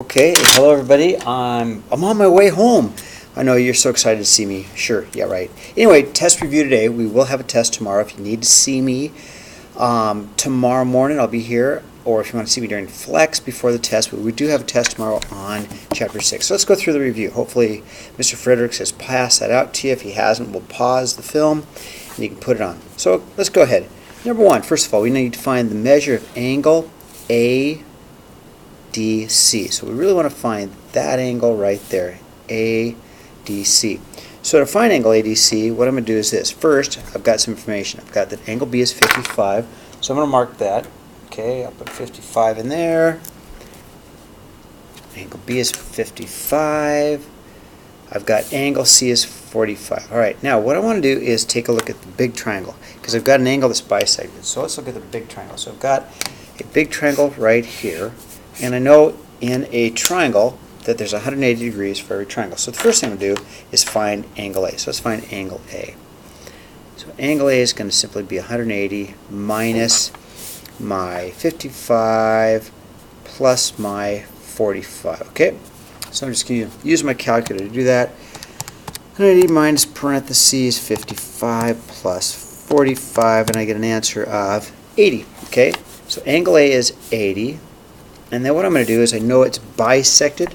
Okay, hello everybody. I'm on my way home. I know you're so excited to see me. Sure, yeah, right. Anyway, test review today. We will have a test tomorrow. If you need to see me tomorrow morning, I'll be here. Or if you want to see me during Flex before the test, we do have a test tomorrow on Chapter 6. So let's go through the review. Hopefully Mr. Fredericks has passed that out to you. If he hasn't, we'll pause the film and you can put it on. So let's go ahead. Number one, first of all, we need to find the measure of angle ADC. So we really want to find that angle right there, ADC. So to find angle ADC, what I'm going to do is this. First, I've got some information. I've got that angle B is 55, so I'm going to mark that. Okay, I'll put 55 in there. Angle B is 55. I've got angle C is 45. All right, now what I want to do is take a look at the big triangle, because I've got an angle that's bisected. So let's look at the big triangle. So I've got a big triangle right here. And I know in a triangle that there's 180 degrees for every triangle. So the first thing I'm going to do is find angle A. So let's find angle A. So angle A is going to simply be 180 minus my 55 plus my 45. Okay? So I'm just going to use my calculator to do that. 180 minus parentheses 55 plus 45, and I get an answer of 80. Okay? So angle A is 80. And then what I'm going to do is I know it's bisected.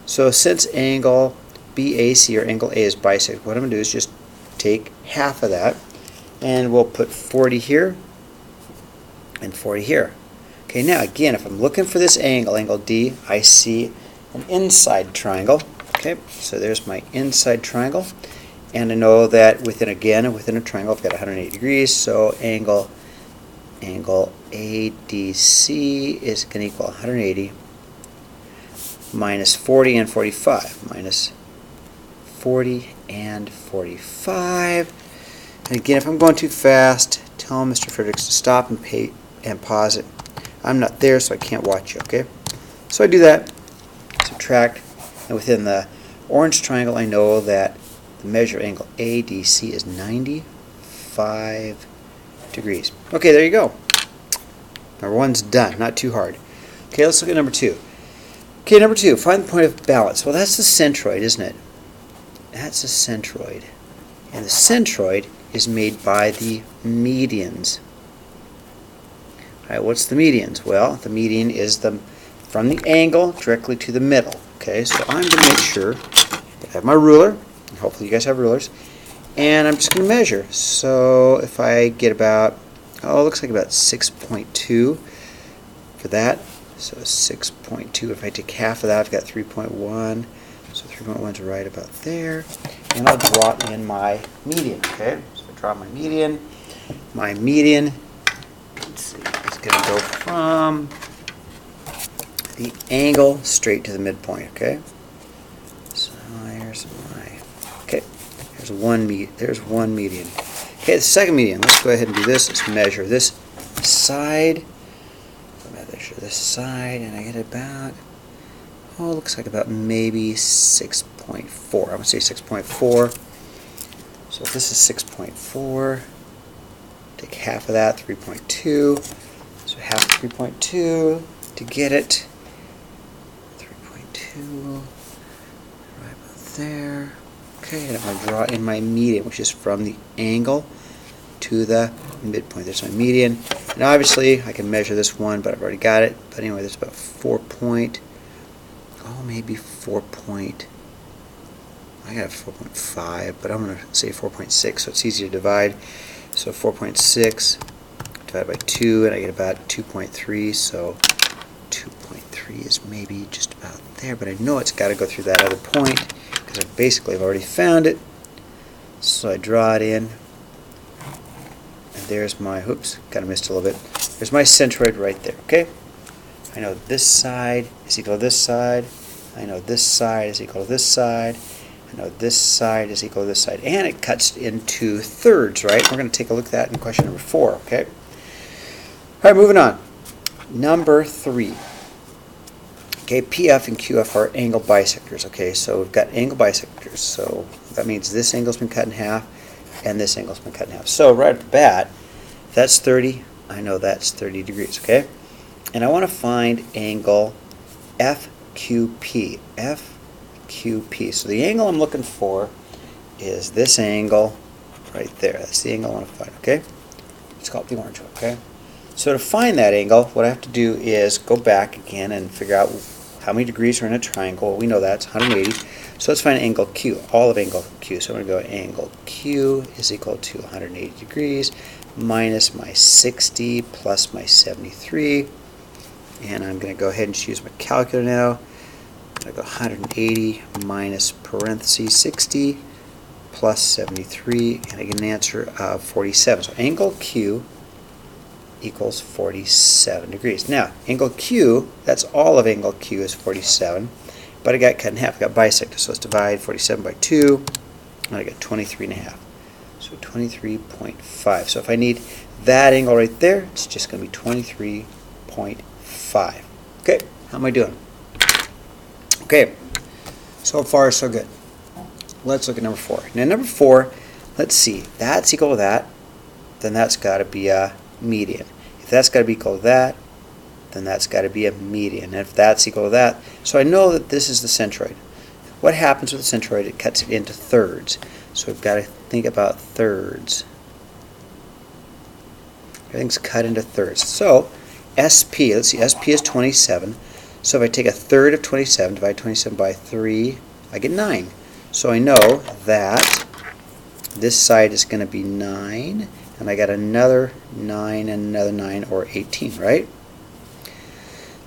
So since angle BAC or angle A is bisected, what I'm going to do is just take half of that and we'll put 40 here and 40 here. Okay, now again, if I'm looking for this angle, angle D, I see an inside triangle. Okay, so there's my inside triangle. And I know that within a triangle I've got 180 degrees, so angle ADC is going to equal 180 minus 40 and 45. Minus 40 and 45. And again, if I'm going too fast, tell Mr. Fredericks to stop and pause it. I'm not there, so I can't watch you, okay? So I do that, subtract, and within the orange triangle, I know that the measure of angle ADC is 95 degrees. Okay, there you go. Number one's done, not too hard. Okay, let's look at number two. Okay, number two, find the point of balance. Well, that's the centroid, isn't it? That's the centroid. And the centroid is made by the medians. All right, what's the medians? Well, the median is from the angle directly to the middle. Okay, so I'm going to make sure that I have my ruler, and hopefully you guys have rulers, and I'm just going to measure. So if I get about, it looks like about 6.2 for that. So 6.2, if I take half of that, I've got 3.1. So 3.1 is right about there. And I'll draw in my median, okay? So I draw my median. My median, let's see, it's going to go from the angle straight to the midpoint, okay? So here's my, okay, there's one median. Okay, the second median, let's go ahead and do this. Let's measure this side. Measure this side, and I get about, it looks like about maybe 6.4. I'm going to say 6.4. So if this is 6.4, take half of that, 3.2. So half of 3.2 to get it. 3.2, right about there. Okay, and I'm going to draw in my median, which is from the angle to the midpoint. There's my median. And obviously, I can measure this one, but I've already got it. But anyway, there's about maybe 4 point, I got 4.5, but I'm going to say 4.6, so it's easy to divide. So 4.6 divided by 2, and I get about 2.3, so 2.3 is maybe just about there, but I know it's got to go through that other point, because I've already found it. So I draw it in. And there's my, oops, kind of missed a little bit. There's my centroid right there, okay? I know this side is equal to this side. I know this side is equal to this side. I know this side is equal to this side. And it cuts into thirds, right? We're going to take a look at that in question number 4, okay? All right, moving on. Number 3. Okay, PF and QF are angle bisectors, okay? So we've got angle bisectors. So that means this angle's been cut in half, and this angle's been cut in half. So right off the bat, if that's 30, I know that's 30 degrees, okay? And I want to find angle FQP. FQP. So the angle I'm looking for is this angle right there. That's the angle I want to find, okay? Let's call it the orange one, okay? So to find that angle, what I have to do is go back again and figure out how many degrees are in a triangle. We know that's 180. So let's find angle Q, all of angle Q. So I'm going to go angle Q is equal to 180 degrees minus my 60 plus my 73. And I'm going to go ahead and use my calculator now. I'm going to go 180 minus parentheses 60 plus 73, and I get an answer of 47. So angle Q equals 47 degrees. Now, angle Q, that's all of angle Q is 47, but I got cut in half. I got bisected, so let's divide 47 by 2, and I got 23.5. So 23.5. So if I need that angle right there, it's just going to be 23.5. Okay, how am I doing? Okay, so far so good. Let's look at number 4. Now number 4, let's see, that's equal to that, then that's got to be a median. If that's got to be equal to that, then that's got to be a median. And if that's equal to that, so I know that this is the centroid. What happens with the centroid? It cuts it into thirds. So we've got to think about thirds. Everything's cut into thirds. So SP, let's see, SP is 27. So if I take a third of 27, divide 27 by 3, I get 9. So I know that this side is going to be 9, and I got another 9 and another 9, or 18, right?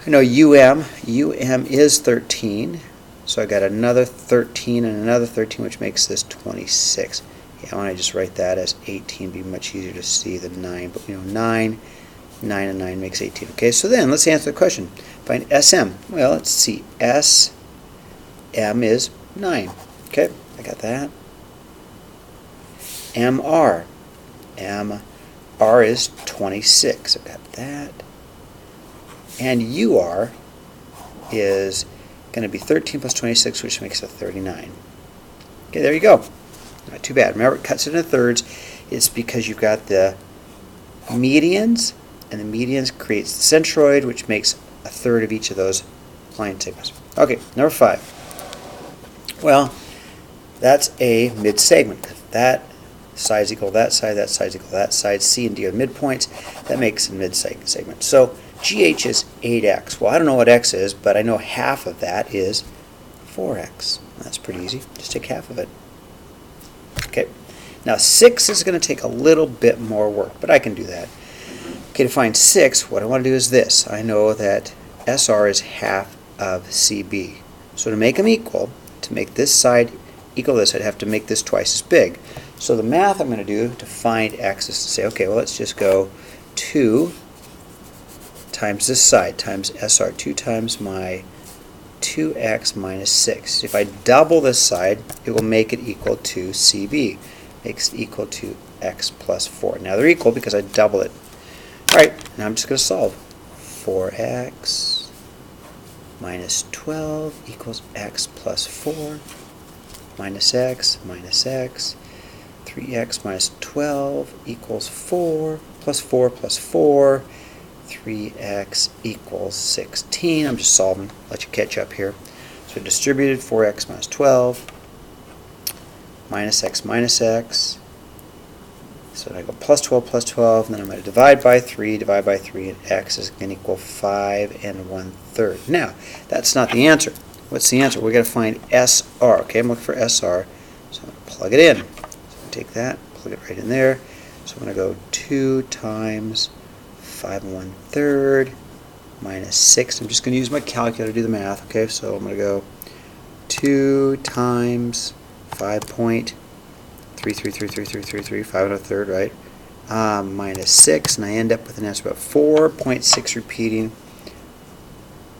I know UM is 13, so I got another 13 and another 13, which makes this 26. Yeah, why don't I just write that as 18? Be much easier to see than 9, but you know, 9 and 9 makes 18. Okay, so then let's answer the question. Find SM. Well, let's see. SM is 9. Okay, I got that. MR. MR is 26. I got that. And UR is going to be 13 plus 26, which makes it 39. Okay, there you go. Not too bad. Remember, it cuts it into thirds. It's because you've got the medians, and the medians creates the centroid, which makes a third of each of those line segments. Okay, number 5. Well, that's a mid-segment. That side is equal to that side is equal to that side. C and D are midpoints. That makes a mid-segment. So GH is 8x. Well, I don't know what x is, but I know half of that is 4x. That's pretty easy. Just take half of it. Okay. Now 6 is going to take a little bit more work, but I can do that. Okay, to find 6, what I want to do is this. I know that SR is half of CB. So to make them equal, to make this side equal to this, I'd have to make this twice as big. So the math I'm going to do to find x is to say, okay, well, let's just go 2 times this side times SR, 2 times my 2x minus 6. If I double this side, it will make it equal to CB. Makes it equal to x plus 4. Now they're equal because I double it. Alright, now I'm just going to solve. 4x minus 12 equals x plus 4 minus x, 3x minus 12 equals 4 plus 4 plus 4, 3x equals 16. I'm just solving, let you catch up here. So distributed 4x minus 12 minus x. So I go plus 12, and then I'm going to divide by 3, and x is going to equal 5 1/3. Now, that's not the answer. What's the answer? We're going to find SR. Okay, I'm looking for SR, so I'm going to plug it in. So I'm going to take that, plug it right in there. So I'm going to go 2 times 5 1/3 minus 6. I'm just going to use my calculator to do the math. Okay, so I'm going to go 2 times 5.333333, 5 1/3, right? Minus 6, and I end up with an answer about 4.6 repeating,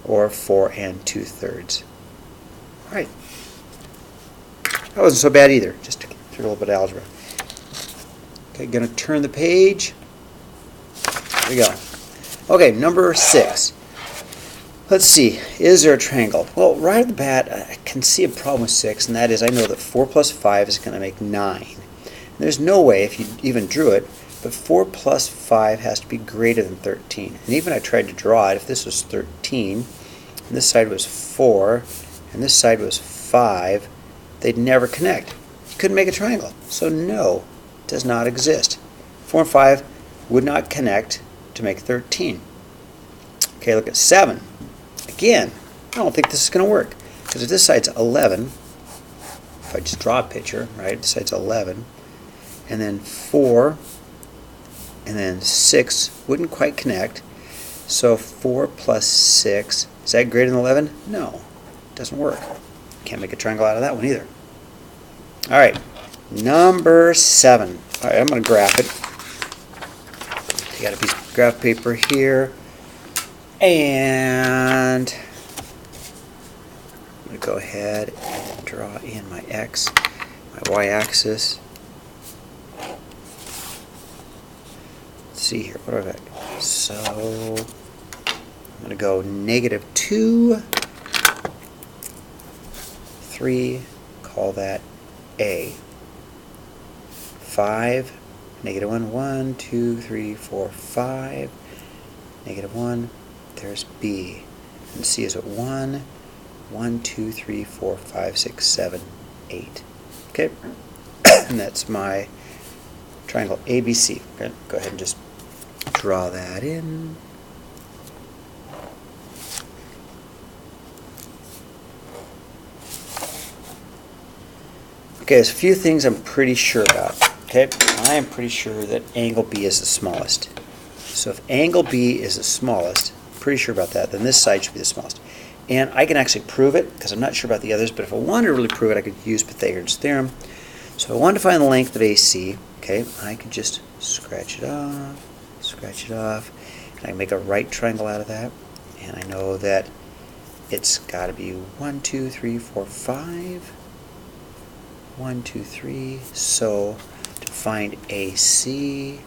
or 4 2/3. All right. That wasn't so bad either. Just through a little bit of algebra. Okay, going to turn the page. There we go. Okay, number 6. Let's see, is there a triangle? Well, right off the bat, I can see a problem with 6, and that is I know that 4 plus 5 is going to make 9. And there's no way, if you even drew it, but 4 plus 5 has to be greater than 13. And even I tried to draw it, if this was 13, and this side was 4, and this side was 5, they'd never connect. You couldn't make a triangle. So no, it does not exist. 4 and 5 would not connect to make 13. Okay, look at 7. Again, I don't think this is going to work. Because if this side's 11, if I just draw a picture, right, this side's 11, and then 4, and then 6 wouldn't quite connect. So 4 plus 6, is that greater than 11? No, it doesn't work. Can't make a triangle out of that one either. All right, number 7. All right, I'm going to graph it. Take out a piece of graph paper here, and I'm going to go ahead and draw in my x, my y-axis. Let's see here, what do I got? So I'm going to go -2, 3, call that A. 5, -1, 1, 2, 3, 4, 5, -1, there's B. And C is at 1, 1, 2, 3, 4, 5, 6, 7, 8. Okay, and that's my triangle ABC. Okay, go ahead and just draw that in. Okay, there's a few things I'm pretty sure about. Okay, I am pretty sure that angle B is the smallest. So if angle B is the smallest, I'm pretty sure about that, then this side should be the smallest. And I can actually prove it, because I'm not sure about the others, but if I wanted to really prove it, I could use Pythagoras' theorem. So if I wanted to find the length of AC, okay, I could just scratch it off, and I can make a right triangle out of that. And I know that it's got to be 1, 2, 3, 4, 5. 1, 2, 3. So to find AC,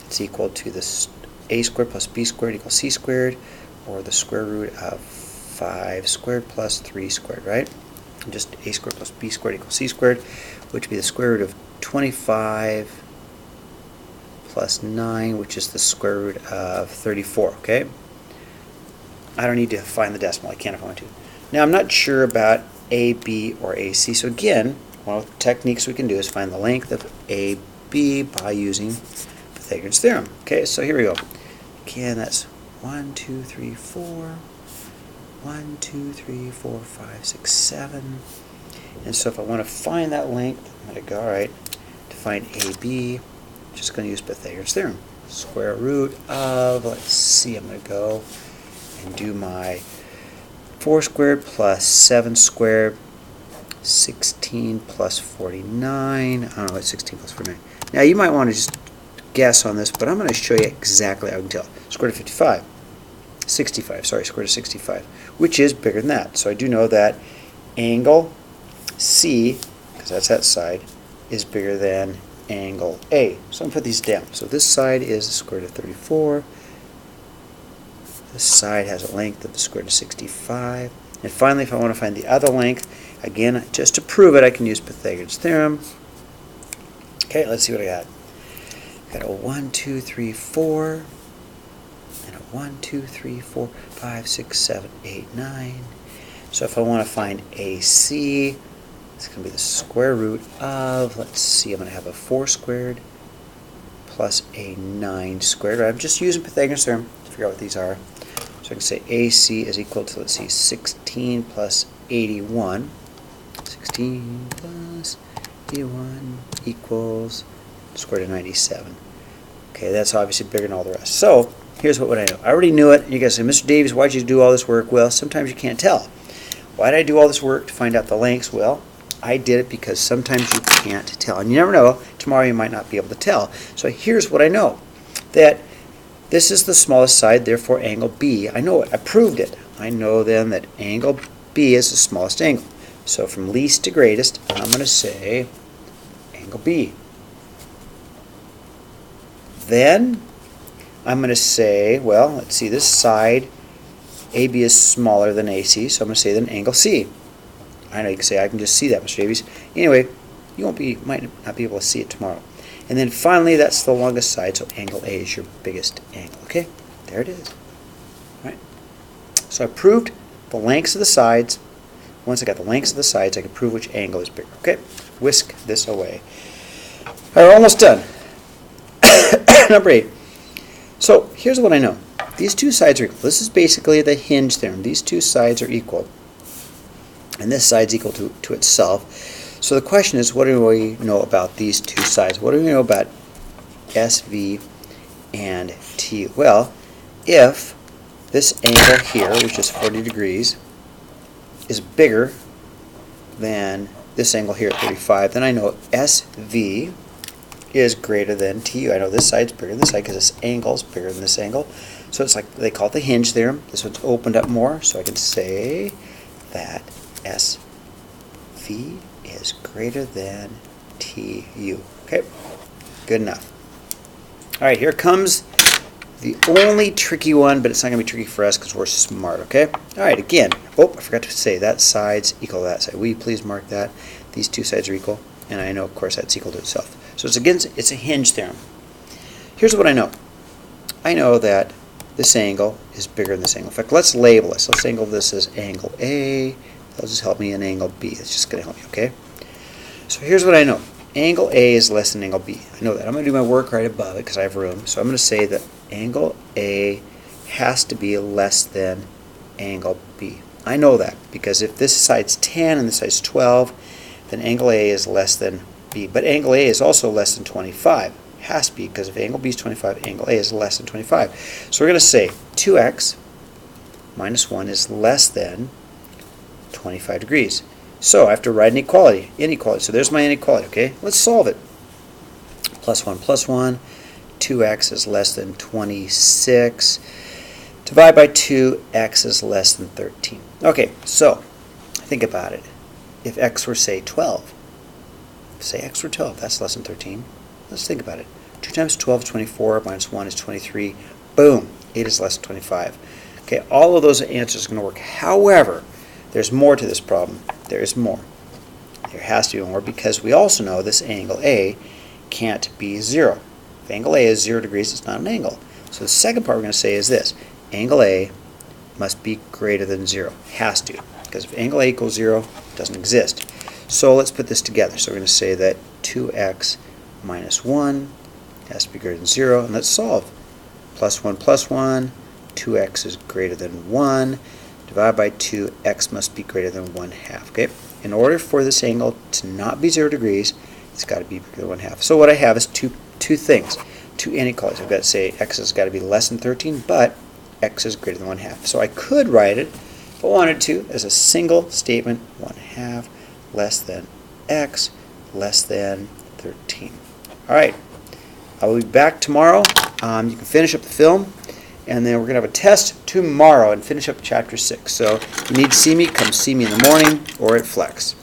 it's equal to this A squared plus B squared equals C squared, or the square root of 5 squared plus 3 squared, right? And just A squared plus B squared equals C squared, which would be the square root of 25 plus 9, which is the square root of 34, okay? I don't need to find the decimal. I can if I want to. Now, I'm not sure about AB or AC, so again, one of the techniques we can do is find the length of AB by using Pythagoras' theorem. Okay, so here we go. Again, that's 1, 2, 3, 4. 1, 2, 3, 4, 5, 6, 7. And so if I want to find that length, I'm going to go, all right, to find AB, I'm just going to use Pythagoras' theorem. Square root of, let's see, I'm going to go and do my 4 squared plus 7 squared, 16 plus 49. I don't know what 16 plus 49. Now you might want to just guess on this, but I'm going to show you exactly how I can tell. Square root of 55. 65, sorry, square root of 65, which is bigger than that. So I do know that angle C, because that's that side, is bigger than angle A. So I'm going to put these down. So this side is the square root of 34. This side has a length of the square root of 65. And finally, if I want to find the other length, again, just to prove it, I can use Pythagoras' theorem. Okay, let's see what I got. I got a 1, 2, 3, 4, and a 1, 2, 3, 4, 5, 6, 7, 8, 9. So if I want to find AC, it's going to be the square root of, let's see, I'm going to have a 4 squared plus a 9 squared. I'm just using Pythagoras' theorem to figure out what these are. So I can say AC is equal to, let's see, 16 plus 81. 16 plus 81 equals square root of 97. Okay, that's obviously bigger than all the rest. So here's what I know. I already knew it. And you guys say, Mr. Davies, why'd you do all this work? Well, sometimes you can't tell. Why did I do all this work to find out the lengths? Well, I did it because sometimes you can't tell. And you never know. Tomorrow you might not be able to tell. So here's what I know. That this is the smallest side, therefore angle B. I know it. I proved it. I know then that angle B is the smallest angle. So from least to greatest, I'm going to say angle B. Then I'm going to say, well, let's see, this side, AB is smaller than AC, so I'm going to say then angle C. I know you can say, I can just see that, Mr. Davies. Anyway, you might not be able to see it tomorrow. And then finally, that's the longest side, so angle A is your biggest angle. Okay, there it is. All right. So I proved the lengths of the sides. Once I got the lengths of the sides, I can prove which angle is bigger. Okay, whisk this away. All right, we're almost done. Number 8. So here's what I know. These two sides are equal. This is basically the hinge theorem. These two sides are equal. And this side's equal to itself. So the question is, what do we know about these two sides? What do we know about SV and TU? Well, if this angle here, which is 40 degrees, is bigger than this angle here at 35, then I know SV is greater than TU. I know this side's bigger than this side because this angle is bigger than this angle. So it's like they call it the hinge theorem. This one's opened up more, so I can say that SV is greater than TU. Okay, good enough. All right, here comes the only tricky one, but it's not going to be tricky for us because we're smart, okay? All right, again, I forgot to say that side's equal to that side. Will you please mark that? These two sides are equal, and I know, of course, that's equal to itself. So it's a hinge theorem. Here's what I know. I know that this angle is bigger than this angle. In fact, let's label this. Let's label this as angle A. That'll just help me in angle B. It's just going to help me, okay? So here's what I know. Angle A is less than angle B. I know that. I'm going to do my work right above it because I have room. So I'm going to say that angle A has to be less than angle B. I know that because if this side's 10 and this side's 12, then angle A is less than B. But angle A is also less than 25. It has to be because if angle B is 25, angle A is less than 25. So we're going to say 2x minus 1 is less than 25 degrees. So I have to write an inequality. So there's my inequality, okay? Let's solve it. Plus 1 plus 1. 2x is less than 26. Divide by 2, x is less than 13. Okay, so think about it. If x were, say, 12. Say x were 12, that's less than 13. Let's think about it. 2 times 12 is 24, minus 1 is 23. Boom, 8 is less than 25. Okay, all of those answers are going to work. However, there's more to this problem. There is more. There has to be more because we also know this angle A can't be 0. If angle A is 0 degrees, it's not an angle. So the second part we're going to say is this. Angle A must be greater than 0. Has to. Because if angle A equals 0, it doesn't exist. So let's put this together. So we're going to say that 2x minus 1 has to be greater than 0. And let's solve. Plus 1 plus 1. 2x is greater than 1. Divide by 2, x must be greater than 1/2. Okay? In order for this angle to not be 0 degrees, it's got to be bigger than 1/2. So what I have is two things, two inequalities. I've got to say x has got to be less than 13, but x is greater than 1/2. So I could write it, if I wanted to, as a single statement, 1/2 less than x less than 13. All right, I will be back tomorrow. You can finish up the film. And then we're going to have a test tomorrow and finish up Chapter 6. So if you need to see me, come see me in the morning or at Flex.